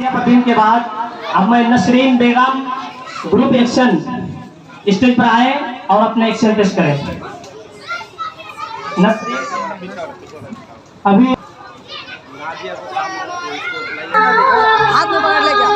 परवीन के बाद अब मैं नसरीन बेगम ग्रुप एक्शन स्टेज पर आए और अपने एक्शन पेश करें। नसरीन अभी हाथ में पकड़ ले क्या?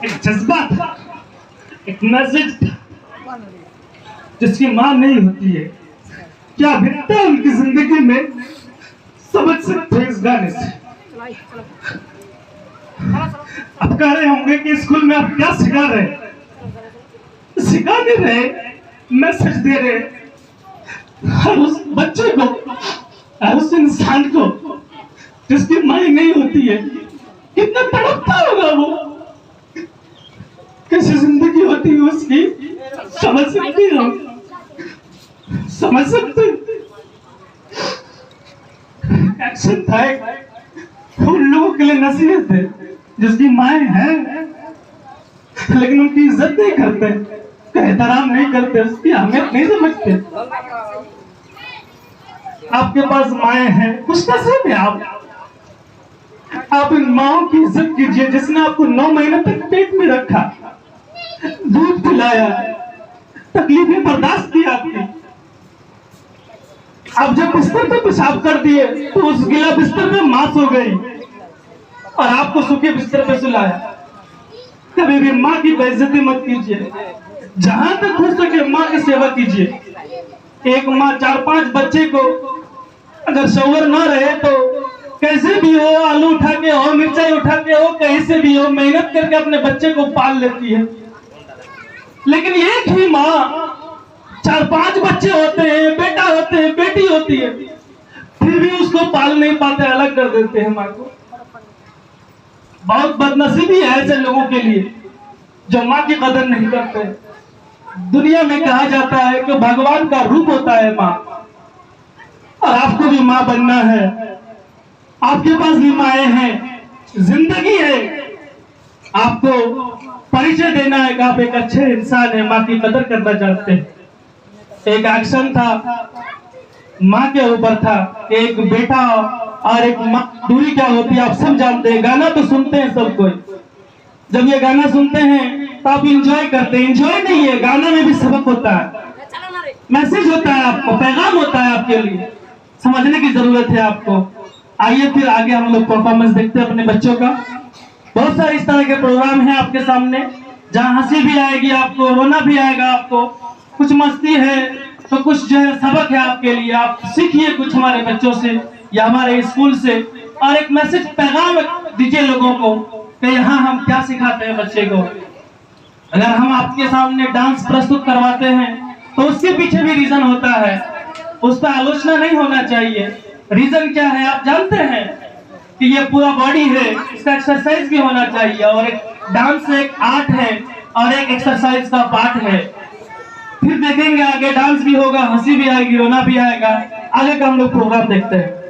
एक जज्बा था, एक मैसेज था जिसकी मां नहीं होती है। क्या बीतता है उनकी जिंदगी में समझ सकते हैं इस गाने से। अब कह रहे होंगे कि स्कूल में आप क्या सिखा रहे, सिखा नहीं रहे, मैसेज दे रहे हर उस बच्चे को, हर उस इंसान को जिसकी मां नहीं होती है। कितना तड़पता होगा वो, कैसी जिंदगी होती है उसकी, समझ सकते हो, समझ सकते। एक्शन था उन लोगों के लिए नसीहत है जिसकी माएँ हैं लेकिन उनकी इज्जत नहीं करते, एहतराम नहीं करते, उसकी अहमियत नहीं समझते। आपके पास माएँ हैं, कुछ नसीब है। आप इन माओं की इज्जत कीजिए जिसने आपको 9 महीने तक पेट में रखा, दूध पिलाया, तकलीफें बर्दाश्त की आपकी। आप जब बिस्तर पे पेशाब कर दिए तो उस गीला बिस्तर पे मां सो गई और आपको सूखे बिस्तर पे सुलाया। कभी भी माँ की बेइज्जती मत कीजिए, जहां तक हो सके माँ की सेवा कीजिए। एक माँ 4-5 बच्चे को अगर शौहर ना रहे तो कैसे भी हो, आलू उठा के हो, मिर्चाई उठा के हो, कहीं से भी हो, मेहनत करके अपने बच्चे को पाल लेती है। लेकिन एक ही माँ 4-5 बच्चे होते हैं, बेटा होते हैं, बेटी होती है, फिर भी उसको पाल नहीं पाते, अलग कर देते हैं माँ को। बहुत बदनसीबी है ऐसे लोगों के लिए जो माँ की कदर नहीं करते। दुनिया में कहा जाता है कि भगवान का रूप होता है माँ, और आपको भी माँ बनना है। आपके पास भी माएँ हैं, जिंदगी है, आपको परिचय देना है कि आप एक अच्छे इंसान है, माँ की कदर करना चाहते हैं। एक एक्शन था माँ के ऊपर था, एक बेटा और एक माँ दूरी क्या होती है आप सब जानते हैं। गाना तो सुनते हैं सब कोई, जब ये गाना सुनते हैं तो आप इंजॉय करते हैं। इंजॉय नहीं है, गाना में भी सबक होता है, मैसेज होता है, आपको पैगाम होता है, आपके लिए समझने की जरूरत है आपको। आइए फिर आगे हम लोग परफॉर्मेंस देखते हैं अपने बच्चों का। बहुत सारे इस तरह के प्रोग्राम हैं आपके सामने, जहाँ हंसी भी आएगी आपको, रोना भी आएगा आपको, कुछ मस्ती है तो कुछ जो है सबक है आपके लिए। आप सीखिए कुछ हमारे बच्चों से या हमारे स्कूल से, और एक मैसेज पैगाम दीजिए लोगों को कि यहाँ हम क्या सिखाते हैं बच्चे को। अगर हम आपके सामने डांस प्रस्तुत करवाते हैं तो उसके पीछे भी रीजन होता है, उस पर आलोचना नहीं होना चाहिए। रीजन क्या है आप जानते हैं कि ये पूरा बॉडी है, इसका एक्सरसाइज भी होना चाहिए, और एक डांस एक आर्ट है और एक एक्सरसाइज का पार्ट है। फिर देखेंगे आगे डांस भी होगा, हंसी भी आएगी, रोना भी आएगा। आगे का हम लोग प्रोग्राम देखते हैं।